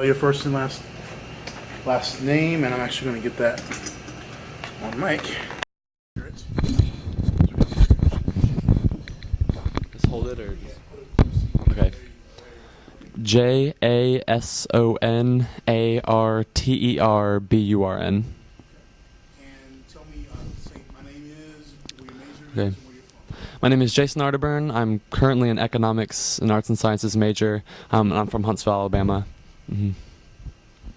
Your first and last name, and I'm actually going to get that on mic. Just hold it, or okay. JASONARTERBURN. And tell me, say my name is, where your major is, Okay. and where you're from. My name is Jason Arterburn. I'm currently an economics and arts and sciences major. And I'm from Huntsville, Alabama. Mm-hmm.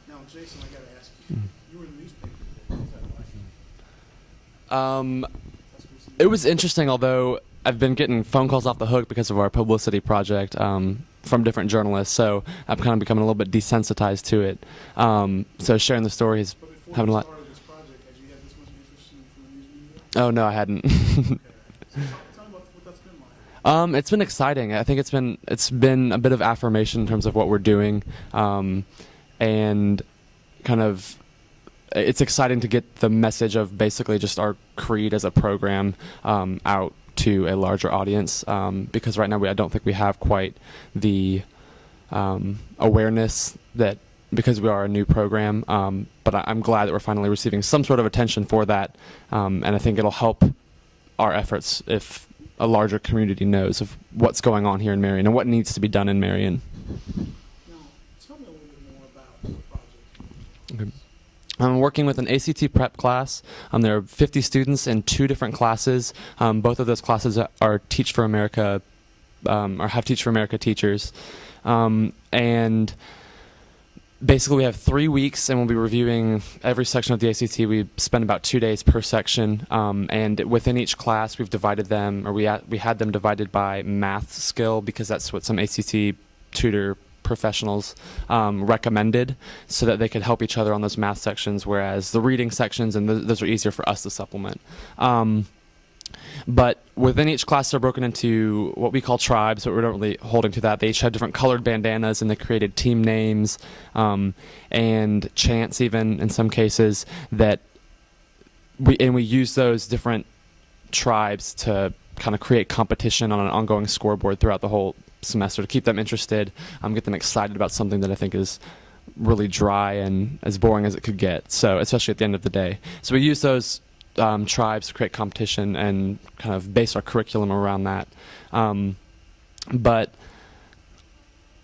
Now, Jason, I got to ask you, you were in the newspaper today. Is that right? It was interesting, although I've been getting phone calls off the hook because of our publicity project from different journalists, so I've kind of become a little bit desensitized to it. So sharing the stories, But before having a you lot. started this project, had you had this much interest in the news media? Oh no, I hadn't. Okay. So tell me about what that's been like. It's been exciting. I think it's been a bit of affirmation in terms of what we're doing, and kind of it's exciting to get the message of basically just our creed as a program out to a larger audience, because right now I don't think we have quite the awareness that, because we are a new program, but I'm glad that we're finally receiving some sort of attention for that, and I think it'll help our efforts if a larger community knows of what's going on here in Marion and what needs to be done in Marion. Now, tell me a little bit more about the project. Okay. I'm working with an ACT prep class. There are 50 students in 2 different classes. Both of those classes are Teach for America, or have Teach for America teachers. And basically we have 3 weeks, and we'll be reviewing every section of the ACT. We spend about 2 days per section, and within each class we've divided them, or we had them divided by math skill, because that's what some ACT tutor professionals recommended, so that they could help each other on those math sections, whereas the reading sections, and those are easier for us to supplement. But within each class they're broken into what we call tribes, but we're not really holding to that. They each have different colored bandanas, and they created team names and chants, even in some cases, that we use those different tribes to kind of create competition on an ongoing scoreboard throughout the whole semester to keep them interested, get them excited about something that I think is really dry and as boring as it could get, so especially at the end of the day. So we use those tribes to create competition and kind of base our curriculum around that. But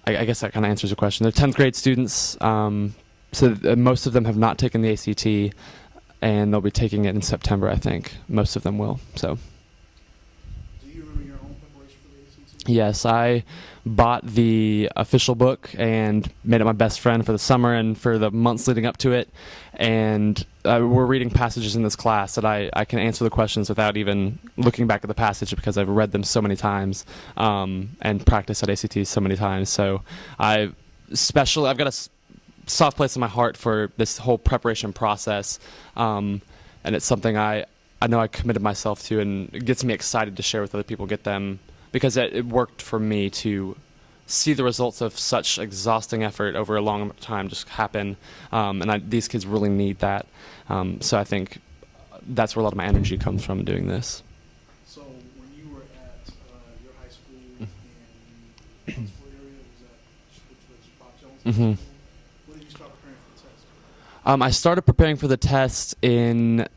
I guess that kind of answers your question. They're 10th grade students, so most of them have not taken the ACT, and they'll be taking it in September, I think. Most of them will. So. Do you remember your own preparation for the ACT? Yes, I bought the official book and made it my best friend for the summer and for the months leading up to it. And we're reading passages in this class that I can answer the questions without even looking back at the passage, because I've read them so many times and practiced at ACT so many times. So I've got a soft place in my heart for this whole preparation process, and it's something I know I committed myself to, and it gets me excited to share with other people, get them, because it worked for me to see the results of such exhausting effort over a long time just happen, and these kids really need that. So I think that's where a lot of my energy comes from doing this. So when you were at your high school in the Huntsville area, was that Bob Jones High School? When did you start preparing for the test? I started preparing for the test in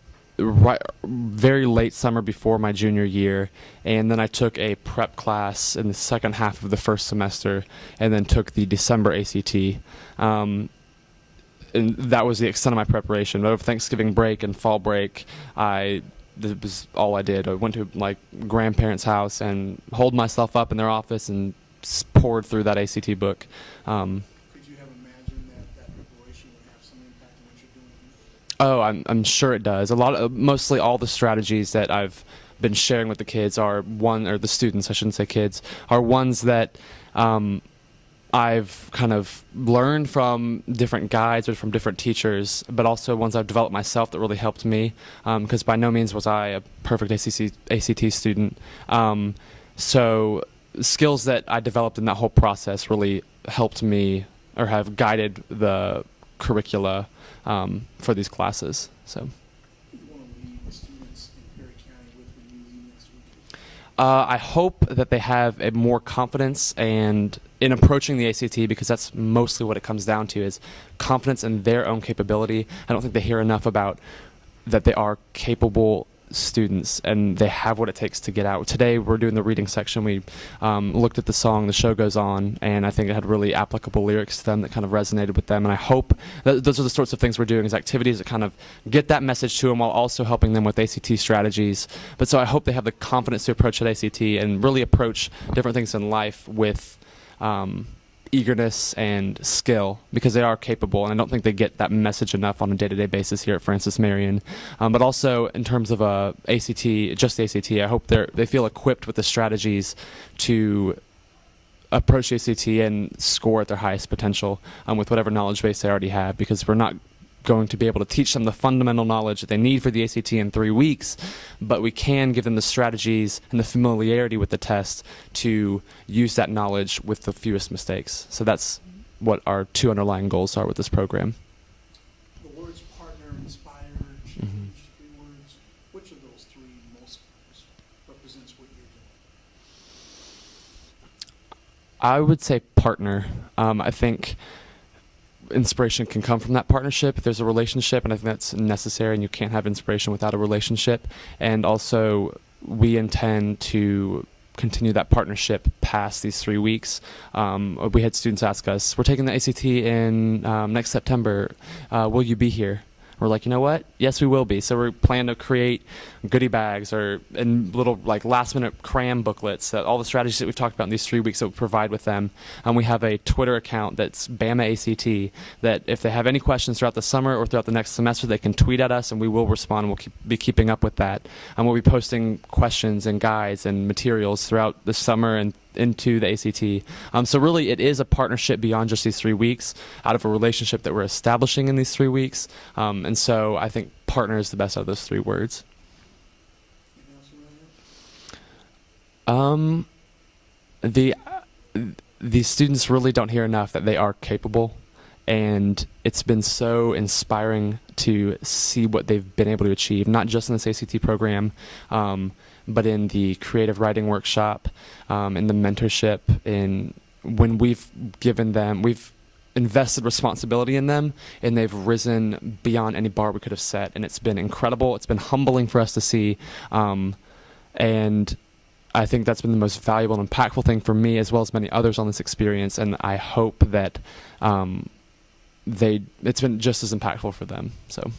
very late summer before my junior year, and then I took a prep class in the second half of the first semester, and then took the December ACT. And that was the extent of my preparation. But over Thanksgiving break and fall break, this was all I did. I went to my grandparents' house and holed myself up in their office and poured through that ACT book. Could you have imagined that preparation would have some impact on what you're doing here? Oh, I'm sure it does. Mostly all the strategies that I've been sharing with the kids or the students, I shouldn't say kids, are ones that I've kind of learned from different guides or from different teachers, but also ones I've developed myself that really helped me, because by no means was I a perfect ACT student. So skills that I developed in that whole process really helped me, or have guided the curricula for these classes. So. What do you want to leave the students in Perry County with when you leave next week? I hope that they have a more confidence and in approaching the ACT, because that's mostly what it comes down to, is confidence in their own capability. I don't think they hear enough about that they are capable students and they have what it takes to get out. Today we're doing the reading section. We looked at the song "The Show Goes On," and I think it had really applicable lyrics to them that kind of resonated with them, and I hope that those are the sorts of things we're doing, is activities that kind of get that message to them while also helping them with ACT strategies. But so I hope they have the confidence to approach at ACT and really approach different things in life with eagerness and skill, because they are capable, and I don't think they get that message enough on a day-to-day basis here at Francis Marion. But also in terms of ACT, just the ACT, I hope they feel equipped with the strategies to approach the ACT and score at their highest potential with whatever knowledge base they already have, because we're not going to be able to teach them the fundamental knowledge that they need for the ACT in 3 weeks, but we can give them the strategies and the familiarity with the test to use that knowledge with the fewest mistakes. So that's what our 2 underlying goals are with this program. The words partner, inspire, change, 3 words. Which of those 3 most represents what you're doing? I would say partner. I think inspiration can come from that partnership. If there's a relationship, and I think that's necessary, and you can't have inspiration without a relationship. And also, we intend to continue that partnership past these 3 weeks. We had students ask us, "We're taking the ACT in next September. Will you be here?" We're like, you know what? Yes, we will be. So we're planning to create goodie bags and little like last-minute cram booklets that all the strategies that we've talked about in these 3 weeks that we provide with them. We have a Twitter account that's Bama ACT, that if they have any questions throughout the summer or throughout the next semester, they can tweet at us and we will respond. We'll be keeping up with that. We'll be posting questions and guides and materials throughout the summer and into the ACT. So really it is a partnership beyond just these 3 weeks, out of a relationship that we're establishing in these 3 weeks. And so I think partner is the best out of those 3 words. The students really don't hear enough that they are capable, and it's been so inspiring to see what they've been able to achieve, not just in this ACT program, but in the creative writing workshop, in the mentorship, in when we've invested responsibility in them, and they've risen beyond any bar we could have set, and it's been incredible. It's been humbling for us to see, and I think that's been the most valuable and impactful thing for me, as well as many others on this experience, and I hope that it's been just as impactful for them. So.